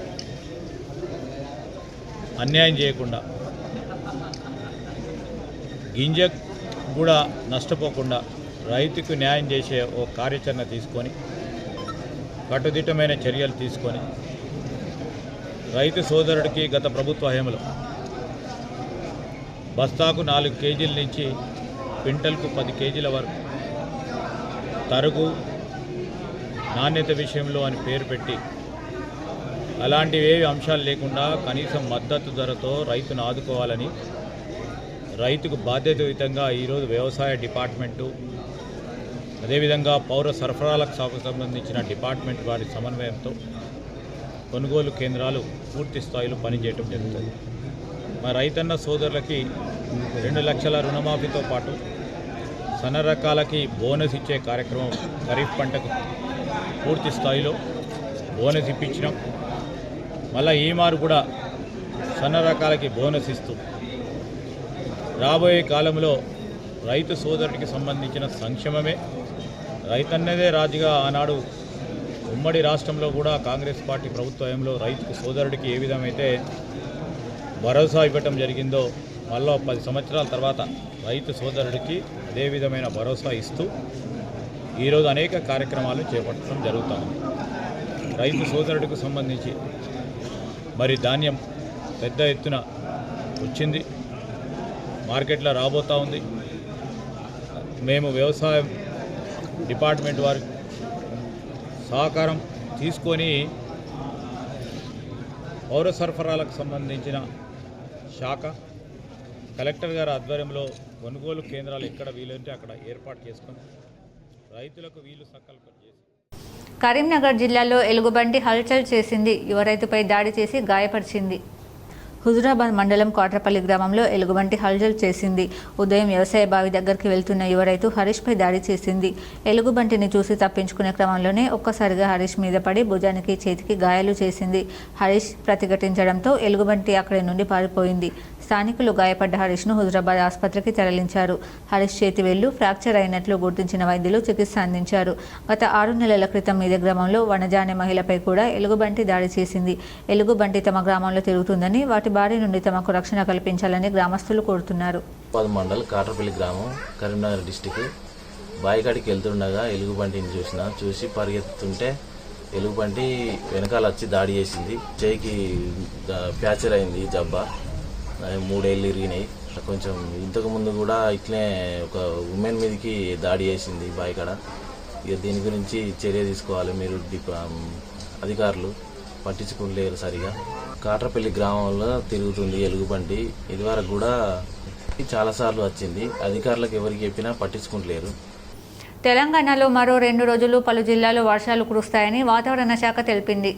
అన్యాయం చేయకుండా, గింజ కూడా నష్టపోకుండా రైతుకు న్యాయం చేసే ఓ కార్యాచరణ తీసుకొని, కట్టుదిట్టమైన చర్యలు తీసుకొని, రైతు సోదరుడికి గత ప్రభుత్వ హయాంలో బస్తాకు 4 కేజీల నుంచి క్వింటల్కు 10 కేజీల వరకు తరుగు నాణ్యత విషయంలో అని పేరు పెట్టి అలాంటివేవి అంశాలు లేకుండా కనీసం మద్దతు ధరతో రైతును ఆదుకోవాలని, రైతుకు బాధ్యతాయుతంగా ఈరోజు వ్యవసాయ డిపార్ట్మెంటు, అదేవిధంగా పౌర సరఫరాలకు సంబంధించిన డిపార్ట్మెంట్ వారి సమన్వయంతో కొనుగోలు కేంద్రాలు పూర్తి స్థాయిలో పనిచేయడం జరుగుతుంది. మా రైతన్న సోదరులకి 2 లక్షల రుణమాఫీతో పాటు సన్న రకాలకి బోనస్ ఇచ్చే కార్యక్రమం, ఖరీఫ్ పంటకు పూర్తి స్థాయిలో బోనస్ ఇప్పించినాం. మళ్ళీ ఈ మారు కూడా సన్న రకాలకి బోనస్ ఇస్తూ రాబోయే కాలంలో రైతు సోదరుడికి సంబంధించిన సంక్షేమమే రైతన్నదే రాజుగా ఆనాడు ఉమ్మడి రాష్ట్రంలో కూడా కాంగ్రెస్ పార్టీ ప్రభుత్వంలో రైతు సోదరుడికి ఏ విధమైతే భరోసా ఇవ్వటం జరిగిందో మళ్ళీ 10 సంవత్సరాల తర్వాత రైతు సోదరుడికి అదే విధమైన భరోసా ఇస్తూ ఈరోజు అనేక కార్యక్రమాలు చేపట్టడం జరుగుతాం. రైతు సోదరుడికి సంబంధించి మరి ధాన్యం పెద్ద ఎత్తున వచ్చింది, మార్కెట్లో రాబోతూ ఉంది. మేము వ్యవసాయ డిపార్ట్మెంట్ వారి సహకారం తీసుకొని పౌర సరఫరాలకు సంబంధించిన శాఖ కలెక్టర్ గారి ఆధ్వర్యంలో కొనుగోలు కేంద్రాలు ఎక్కడ వీలుంటే అక్కడ ఏర్పాటు చేసుకొని రైతులకు వీలు సకల్పన చేసి కరీంనగర్ జిల్లాలో ఎలుగుబంటి హల్చల్ చేసింది. యువ రైతుపై దాడి చేసి గాయపరిచింది. హుజురాబాద్ మండలం కోట్రపల్లి గ్రామంలో ఎలుగుబంటి హల్చల్ చేసింది. ఉదయం వ్యవసాయ బావి దగ్గరికి వెళ్తున్న యువ రైతు హరీష్పై దాడి చేసింది. ఎలుగుబంటిని చూసి తప్పించుకునే క్రమంలోనే ఒక్కసారిగా హరీష్ మీద పడి భుజానికి చేతికి గాయాలు చేసింది. హరీష్ ప్రతిఘటించడంతో ఎలుగుబంటి అక్కడి నుండి పారిపోయింది. స్థానికులు గాయపడ్డ హరీష్ను హుజురాబాద్ ఆసుపత్రికి తరలించారు. హరీష్ చేతి వేళ్లు ఫ్రాక్చర్ అయినట్లు గుర్తించిన వైద్యులు చికిత్స అందించారు. గత 6 నెలల క్రితం ఇదే గ్రామంలో వనజ అనే మహిళపై కూడా ఎలుగుబంటి దాడి చేసింది. ఎలుగుబంటి తమ గ్రామంలో తిరుగుతుందని, వాటి బారి నుండి తమకు రక్షణ కల్పించాలని గ్రామస్తులు కోరుతున్నారు. మండల్ కాట్రపల్లి గ్రామం, కరీంనగర్ డిస్టిక్. బాయికాడికి వెళ్తుండగా ఎలుగుబంటిని చూసి పరిగెత్తుతుంటే ఎలుగుబంటి వెనకాల వచ్చి దాడి చేసింది. చేయికి ఫ్రాక్చర్ అయింది, జబ్బా 3 ఏళ్ళు ఇరిగినాయి. కొంచెం ఇంతకు ముందు కూడా ఇట్లే ఒక ఉమెన్ మీదకి దాడి చేసింది బాయికాడ. ఇక దీని గురించి చర్య తీసుకోవాలి, మీరు అధికారులు పట్టించుకోలేరు సరిగా. కాట్రపల్లి గ్రామంలో తిరుగుతుంది ఎలుగుబంటి. ఇదివరకు కూడా చాలాసార్లు వచ్చింది, అధికారులకు ఎవరికి చెప్పినా పట్టించుకుంటలేరు. తెలంగాణలో మరో 2 రోజులు పలు జిల్లాల్లో వర్షాలు కురుస్తాయని వాతావరణ శాఖ తెలిపింది.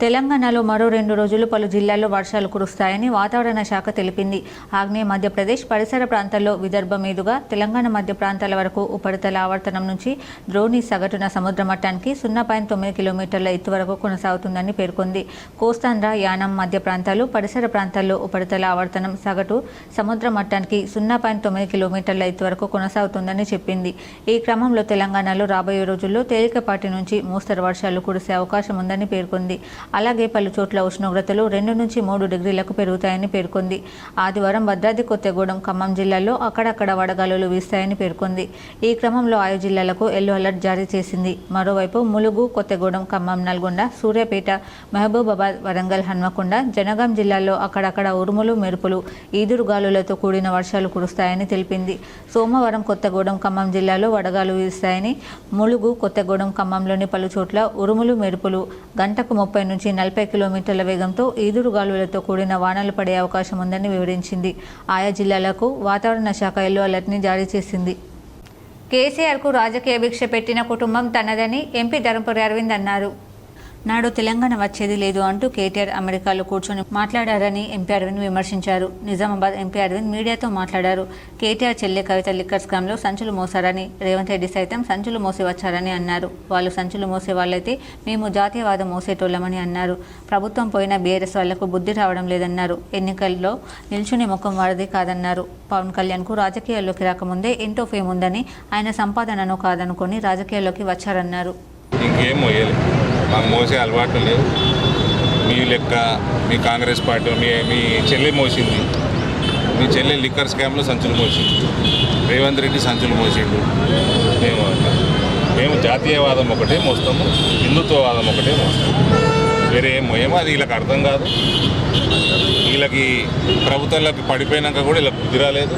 తెలంగాణలో మరో 2 రోజులు పలు జిల్లాల్లో వర్షాలు కురుస్తాయని వాతావరణ శాఖ తెలిపింది. ఆగ్నేయ మధ్యప్రదేశ్ పరిసర ప్రాంతాల్లో విదర్భ మీదుగా తెలంగాణ మధ్య ప్రాంతాల వరకు ఉపరితల ఆవర్తనం నుంచి ద్రోణి సగటున సముద్ర మట్టానికి 0.9 కిలోమీటర్ల ఎత్తు వరకు కొనసాగుతుందని పేర్కొంది. కోస్తాంధ్ర, యానం మధ్య ప్రాంతాలు, పరిసర ప్రాంతాల్లో ఉపరితల ఆవర్తనం సగటు సముద్ర మట్టానికి 0.9 కిలోమీటర్ల ఎత్తు వరకు కొనసాగుతుందని చెప్పింది. ఈ క్రమంలో తెలంగాణలో రాబోయే రోజుల్లో తేలికపాటి నుంచి మోస్తరు వర్షాలు కురిసే అవకాశం ఉందని పేర్కొంది. అలాగే పలు చోట్ల ఉష్ణోగ్రతలు 2 నుంచి 3 డిగ్రీలకు పెరుగుతాయని పేర్కొంది. ఆదివారం భద్రాద్రి కొత్తగూడెం, ఖమ్మం జిల్లాల్లో అక్కడక్కడ వడగాలులు వీస్తాయని పేర్కొంది. ఈ క్రమంలో 5 జిల్లాలకు ఎల్లో అలర్ట్ జారీ చేసింది. మరోవైపు ములుగు, కొత్తగూడెం, ఖమ్మం, నల్గొండ, సూర్యాపేట, మహబూబాబాద్, వరంగల్, హన్మకొండ, జనగాం జిల్లాల్లో అక్కడక్కడ ఉరుములు, మెరుపులు, ఈదురుగాలులతో కూడిన వర్షాలు కురుస్తాయని తెలిపింది. సోమవారం కొత్తగూడెం, ఖమ్మం జిల్లాలో వడగాలు వీస్తాయని, ములుగు, కొత్తగూడెం, ఖమ్మంలోని పలు చోట్ల ఉరుములు, మెరుపులు, గంటకు 30 నుంచి 40 కిలోమీటర్ల వేగంతో ఈదురుగాలులతో కూడిన వానలు పడే అవకాశం ఉందని వివరించింది. ఆయా జిల్లాలకు వాతావరణ శాఖ ఎల్లో అలర్ట్ని జారీ చేసింది. కేసీఆర్కు రాజకీయ భిక్ష పెట్టిన కుటుంబం తనదని ఎంపీ ధర్మపురి అరవింద్ అన్నారు. నాడు తెలంగాణ వచ్చేది లేదు అంటూ కేటీఆర్ అమెరికాలో కూర్చొని మాట్లాడారని ఎంపీ అరవింద్ విమర్శించారు. నిజామాబాద్ ఎంపీ అరవింద్ మీడియాతో మాట్లాడారు. కేటీఆర్ చెల్లె కవిత లిక్కర్ స్కామ్లో సంచులు మోసారని, రేవంత్ రెడ్డి సైతం సంచులు మోసి వచ్చారని అన్నారు. వాళ్ళు సంచులు మోసే వాళ్ళైతే మేము జాతీయవాదం మోసేటోళ్ళమని అన్నారు. ప్రభుత్వం పోయిన బీఆర్ఎస్ వాళ్లకు బుద్ధి రావడం లేదన్నారు. ఎన్నికల్లో నిల్చుని ముఖం వారిది కాదన్నారు. పవన్ కళ్యాణ్కు రాజకీయాల్లోకి రాకముందే ఎంతో ఫేమ్ ఉందని, ఆయన సంపాదనను కాదనుకొని రాజకీయాల్లోకి వచ్చారన్నారు. ఇంకేం మోయలేదు, మాకు మోసే అలవాటు లేదు. మీ లెక్క మీ కాంగ్రెస్ పార్టీ మీ చెల్లె మోసింది, మీ చెల్లె లిక్కర్ స్కామ్లో సంచులు మోసింది, రేవంత్ రెడ్డి సంచులు మోసిండు. మేము జాతీయవాదం ఒకటే మోస్తాము, హిందుత్వవాదం ఒకటే మోస్తాము, వేరే ఏం మోయేమో. అది వీళ్ళకి అర్థం కాదు. వీళ్ళకి ప్రభుత్వంలోకి పడిపోయినాక కూడా వీళ్ళకి బుద్ధి రాలేదు.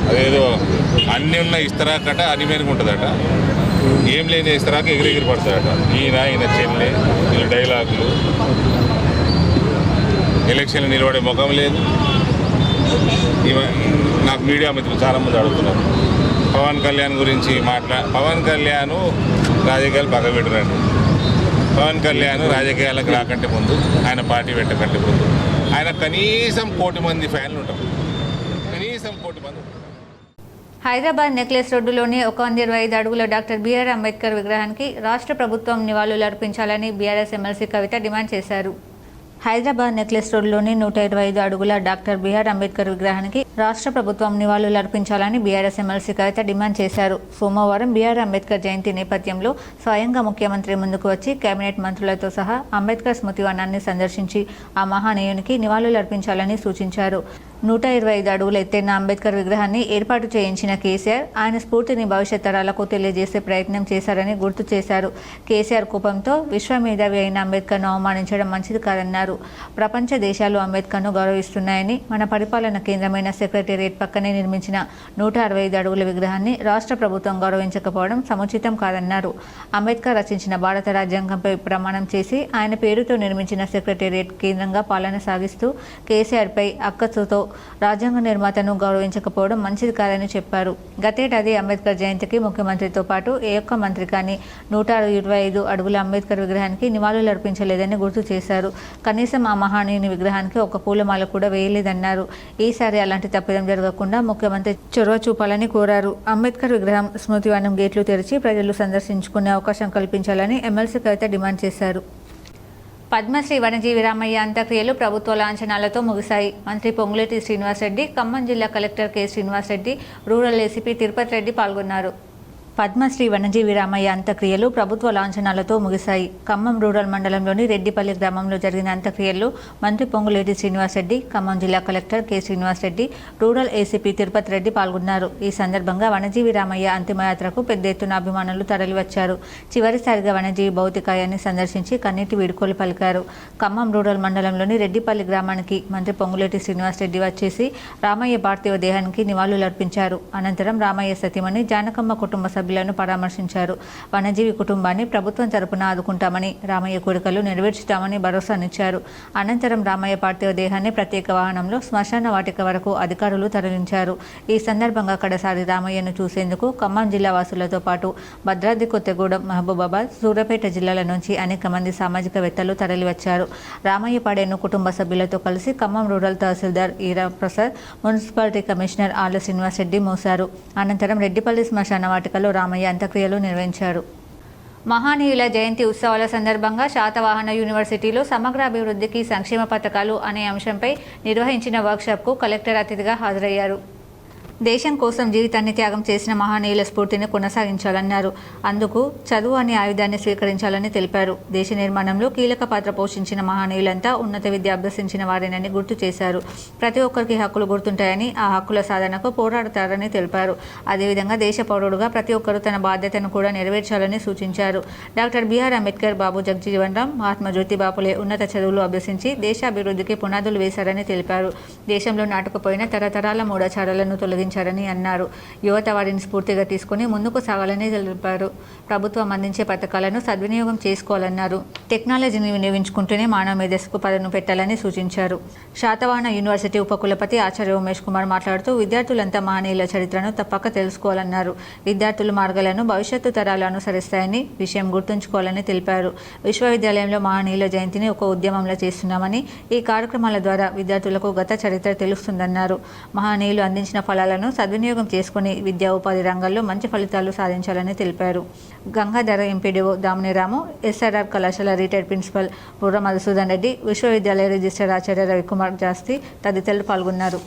అదేదో అన్నీ ఉన్న ఇస్తరాకట అని మేరుకుంటుందట, ఏం లేని ఇస్తరాక ఎగిరెగిరి పడతాడట. ఈయన చెల్లె, వీళ్ళ డైలాగులు, ఎలక్షన్లు నిలబడే ముఖం లేదు. నాకు మీడియా మిత్రులు చాలామంది అడుగుతున్నారు పవన్ కళ్యాణ్ గురించి పవన్ కళ్యాణ్ రాజకీయాలు పక్క పెట్టరండి. పవన్ కళ్యాణ్ రాజకీయాలకు రాకంటే ముందు, ఆయన పార్టీ పెట్టకంటే ముందు ఆయన కనీసం 1 కోటి మంది ఫ్యాన్లు ఉంటారు, కనీసం 1 కోటి మంది. హైదరాబాద్ నెక్లెస్ రోడ్డులోని 125 అడుగుల డాక్టర్ బిఆర్ అంబేద్కర్ విగ్రహానికి రాష్ట్ర ప్రభుత్వం నివాళులు అర్పించాలని బీఆర్ఎస్ ఎమ్మెల్సీ కవిత డిమాండ్ చేశారు. హైదరాబాద్ నెక్లెస్ రోడ్లోని 125 అడుగుల డాక్టర్ బిఆర్ అంబేద్కర్ విగ్రహానికి రాష్ట్ర ప్రభుత్వం నివాళులు అర్పించాలని బీఆర్ఎస్ ఎమ్మెల్సీ కవిత డిమాండ్ చేశారు. సోమవారం బిఆర్ అంబేద్కర్ జయంతి నేపథ్యంలో స్వయంగా ముఖ్యమంత్రి ముందుకు వచ్చి కేబినెట్ మంత్రులతో సహా అంబేద్కర్ స్మృతి వనాన్ని సందర్శించి ఆ మహానీయునికి నివాళులు అర్పించాలని సూచించారు. 125 అడుగుల ఎత్తైన అంబేద్కర్ విగ్రహాన్ని ఏర్పాటు చేయించిన కేసీఆర్ ఆయన స్ఫూర్తిని భవిష్యత్ తరాలకు తెలియజేసే ప్రయత్నం చేశారని గుర్తు చేశారు. కేసీఆర్ కోపంతో విశ్వమేధావి అయిన అంబేద్కర్ను అవమానించడం మంచిది కాదన్నారు. ప్రపంచ దేశాలు అంబేద్కర్ను గౌరవిస్తున్నాయని మన పరిపాలన కేంద్రమైన సెక్రటేరియట్ పక్కనే నిర్మించిన 165 అడుగుల విగ్రహాన్ని రాష్ట్ర ప్రభుత్వం గౌరవించకపోవడం సముచితం కాదన్నారు. అంబేద్కర్ రచించిన భారత రాజ్యాంగంపై ప్రమాణం చేసి ఆయన పేరుతో నిర్మించిన సెక్రటేరియట్ కేంద్రంగా పాలన సాగిస్తూ కేసీఆర్పై అక్కసుతో రాజ్యాంగ నిర్మాతను గౌరవించకపోవడం మంచిది కాదని చెప్పారు. గతేడాది అంబేద్కర్ జయంతికి ముఖ్యమంత్రితో పాటు ఏ ఒక్క మంత్రి కానీ 125 అడుగుల అంబేద్కర్ విగ్రహానికి నివాళులు అర్పించలేదని గుర్తు చేశారు. కనీసం ఆ మహానీయుని విగ్రహానికి ఒక పూలమాల కూడా వేయలేదన్నారు. ఈసారి అలాంటి తప్పిదం జరగకుండా ముఖ్యమంత్రి చొరవ చూపాలని కోరారు. అంబేద్కర్ విగ్రహం స్మృతివనం గేట్లు తెరిచి ప్రజలు సందర్శించుకునే అవకాశం కల్పించాలని ఎమ్మెల్సీ కవిత డిమాండ్ చేశారు. పద్మశ్రీ వనజీవి రామయ్య అంత్యక్రియలు ప్రభుత్వ లాంఛనాలతో ముగిశాయి. మంత్రి పొంగులేటి శ్రీనివాసరెడ్డి, ఖమ్మం జిల్లా collector K Srinivasa Reddy, rural ACP Tirupati Reddy పాల్గొన్నారు. పద్మశ్రీ వనజీవి రామయ్య అంత్యక్రియలు ప్రభుత్వ లాంఛనాలతో ముగిశాయి. ఖమ్మం రూరల్ మండలంలోని రెడ్డిపల్లి గ్రామంలో జరిగిన అంత్యక్రియల్లో మంత్రి పొంగులేటి శ్రీనివాసరెడ్డి, ఖమ్మం జిల్లా collector K Srinivasa Reddy, rural ACP Tirupati Reddy పాల్గొన్నారు. ఈ సందర్భంగా వనజీవి రామయ్య అంతిమయాత్రకు పెద్ద ఎత్తున అభిమానులు తరలివచ్చారు. చివరిసారిగా వనజీవి భౌతికాయాన్ని సందర్శించి కన్నీటి వీడ్కోలు పలికారు. ఖమ్మం రూరల్ మండలంలోని రెడ్డిపల్లి గ్రామానికి మంత్రి పొంగులేటి శ్రీనివాసరెడ్డి వచ్చేసి రామయ్య పార్థివ దేహానికి నివాళులర్పించారు. అనంతరం రామయ్య సతీమణి జానకమ్మ కుటుంబ సభ్యులను పరామర్శించారు. వనజీవి కుటుంబాన్ని ప్రభుత్వం తరపున ఆదుకుంటామని, రామయ్య కోరికలు నెరవేర్చుతామని భరోసానిచ్చారు. అనంతరం రామయ్య పార్థివ దేహాన్ని ప్రత్యేక వాహనంలో శ్మశాన వాటిక వరకు అధికారులు తరలించారు. ఈ సందర్భంగా కడసారి రామయ్యను చూసేందుకు ఖమ్మం జిల్లా వాసులతో పాటు భద్రాద్రి కొత్తగూడెం, మహబూబాబాద్, సూర్యాపేట జిల్లాల నుంచి అనేక మంది సామాజికవేత్తలు తరలివచ్చారు. రామయ్య పాడేను కుటుంబ సభ్యులతో కలిసి ఖమ్మం రూరల్ తహసీల్దార్ ఈరా ప్రసాద్, మున్సిపాలిటీ కమిషనర్ ఆళ్ల శ్రీనివాసరెడ్డి మోశారు. అనంతరం రెడ్డిపల్లి శ్మశాన వాటికలో రామయ్య అంత్యక్రియలు నిర్వహించారు. మహానీయుల జయంతి ఉత్సవాల సందర్భంగా శాతవాహన యూనివర్సిటీలో సమగ్ర అభివృద్ధికి సంక్షేమ పథకాలు అనే అంశంపై నిర్వహించిన వర్క్షాప్కు కలెక్టర్ అతిథిగా హాజరయ్యారు. దేశం కోసం జీవితాన్ని త్యాగం చేసిన మహానీయుల స్ఫూర్తిని కొనసాగించాలన్నారు. అందుకు చదువు అనే ఆయుధాన్ని స్వీకరించాలని తెలిపారు. దేశ నిర్మాణంలో కీలక పాత్ర పోషించిన మహానీయులంతా ఉన్నత విద్య అభ్యసించిన వారేనని గుర్తు చేశారు. ప్రతి ఒక్కరికి హక్కులు గుర్తుంటాయని, ఆ హక్కుల సాధనకు పోరాడతారని తెలిపారు. అదేవిధంగా దేశ పౌరుడుగా ప్రతి ఒక్కరూ తన బాధ్యతను కూడా నెరవేర్చాలని సూచించారు. డాక్టర్ బిఆర్ అంబేద్కర్, బాబు జగజీవన్ రామ్, మహాత్మా జ్యోతిబా ఫులే ఉన్నత చదువులు అభ్యసించి దేశాభివృద్ధికి పునాదులు వేశారని తెలిపారు. దేశంలో నాటుకుపోయిన తరతరాల మూఢాచారాలను తొలగించారని అన్నారు. యువత వారిని స్ఫూర్తిగా తీసుకుని ముందుకు సాగాలని తెలిపారు. ప్రభుత్వం అందించే పథకాలను సద్వినియోగం చేసుకోవాలన్నారు. టెక్నాలజీని వినియోగించుకుంటూనే మానవ మేధస్సుకు పదును పెట్టాలని సూచించారు. శాతవాహన యూనివర్సిటీ ఉపకులపతి ఆచార్య ఉమేష్ కుమార్ మాట్లాడుతూ విద్యార్థులంతా మహనీయుల చరిత్రను తప్పక తెలుసుకోవాలన్నారు. విద్యార్థుల మార్గాలను భవిష్యత్తు తరాలు అనుసరిస్తాయని విషయం గుర్తుంచుకోవాలని తెలిపారు. విశ్వవిద్యాలయంలో మహనీయుల జయంతిని ఒక ఉద్యమంలో చేస్తున్నామని, ఈ కార్యక్రమాల ద్వారా విద్యార్థులకు గత చరిత్ర తెలుస్తుందన్నారు. మహనీయులు అందించిన ఫలాలను సద్వినియోగం చేసుకుని విద్యా ఉపాధి రంగాల్లో మంచి ఫలితాలు సాధించాలని తెలిపారు. గంగాధర ఎంపీడీఓ దామినేరాము, ఎస్ఆర్ఆర్ కళాశాల రిటైర్డ్ ప్రిన్సిపల్ బుర్ర మధుసూదన్ రెడ్డి, విశ్వవిద్యాలయ రిజిస్టర్ ఆచార్య రవికుమార్ జాస్తి తదితరులు పాల్గొన్నారు.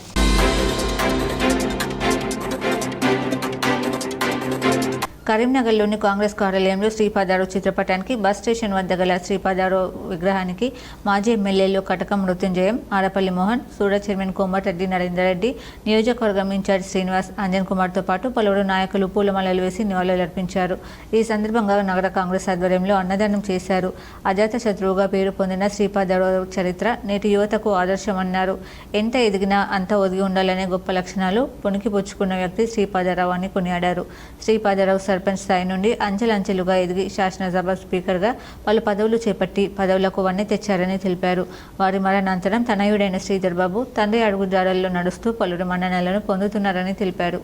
కరీంనగర్లోని కాంగ్రెస్ కార్యాలయంలో శ్రీపాదారావు చిత్రపటానికి, బస్ స్టేషన్ వద్ద గల శ్రీపాదారావు విగ్రహానికి మాజీ ఎమ్మెల్యేలు కటకం మృత్యుంజయం, ఆరపల్లి మోహన్, సూడా చైర్మన్ కోమటిరెడ్డి నరేందర్ రెడ్డి, నియోజకవర్గం ఇన్ఛార్జ్ శ్రీనివాస్, అంజన్ కుమార్తో పాటు పలువురు నాయకులు పూలమాలలు వేసి నివాళులర్పించారు. ఈ సందర్భంగా నగర కాంగ్రెస్ ఆధ్వర్యంలో అన్నదానం చేశారు. అజాత శత్రువుగా పేరు పొందిన శ్రీపాదారావు చరిత్ర నేటి యువతకు ఆదర్శమన్నారు. ఎంత ఎదిగినా అంత ఒదిగి ఉండాలనే గొప్ప లక్షణాలు పుణికిపుచ్చుకున్న వ్యక్తి శ్రీపాదారావు అని కొనియాడారు. శ్రీపాదారావు సర్పంచ్ స్థాయి నుండి అంచెలంచెలుగా ఎదిగి శాసనసభ స్పీకర్గా పలు పదవులు చేపట్టి పదవులకు వన్నె తెచ్చారని తెలిపారు. వారి మరణానంతరం తనయుడైన శ్రీధర్ బాబు తండ్రి అడుగుజాడల్లో నడుస్తూ పలువురు మన్ననలను పొందుతున్నారని తెలిపారు.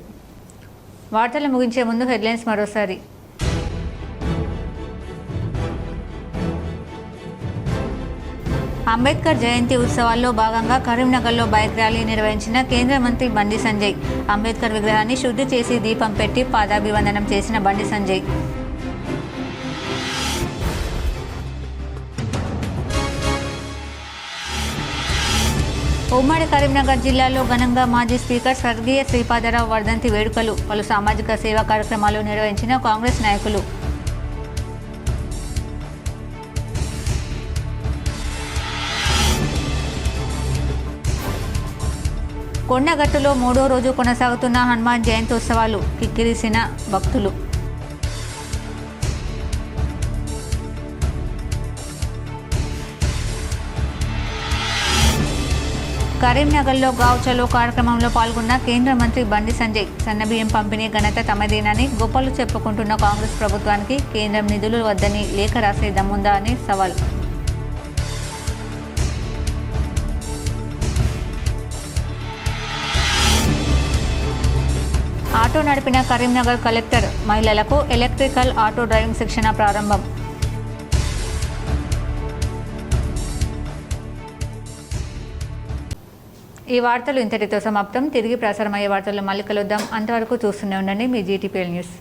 వార్తలు ముగించే ముందు హెడ్లైన్స్ మరోసారి. అంబేద్కర్ జయంతి ఉత్సవాల్లో భాగంగా కరీంనగర్లో బైక్ ర్యాలీ నిర్వహించిన కేంద్ర మంత్రి బండి సంజయ్. అంబేద్కర్ విగ్రహాన్ని శుద్ధి చేసి దీపం పెట్టి పాదాభివందనం చేసిన బండి సంజయ్. ఉమ్మడి కరీంనగర్ జిల్లాలో ఘనంగా మాజీ స్పీకర్ స్వర్గీయ శ్రీపాదరావు వర్ధంతి వేడుకలు. పలు సామాజిక సేవా కార్యక్రమాలు నిర్వహించిన కాంగ్రెస్ నాయకులు. కొండగట్టులో 3వ రోజు కొనసాగుతున్న హనుమాన్ జయంతి ఉత్సవాలు. కిక్కిరిసిన భక్తులు. కరీంనగర్లో గావ్ చలో కార్యక్రమంలో పాల్గొన్న కేంద్ర మంత్రి బండి సంజయ్. సన్నబియ్యం పంపిణీ ఘనత తమదేనని గొప్పలు చెప్పుకుంటున్న కాంగ్రెస్ ప్రభుత్వానికి కేంద్రం నిధులు వద్దని లేఖ రాసే దమ్ముందా అని సవాల్. ఆటో నడిపిన కరీంనగర్ కలెక్టర్. మహిళలకు ఎలక్ట్రికల్ ఆటో డ్రైవింగ్ శిక్షణ ప్రారంభం. ఈ వార్తలు ఇంతటితో సమాప్తం. తిరిగి ప్రసారమయ్యే వార్తల్లో మళ్ళీ కలుద్దాం. అంతవరకు చూస్తూనే ఉండండి మీ GTPL న్యూస్.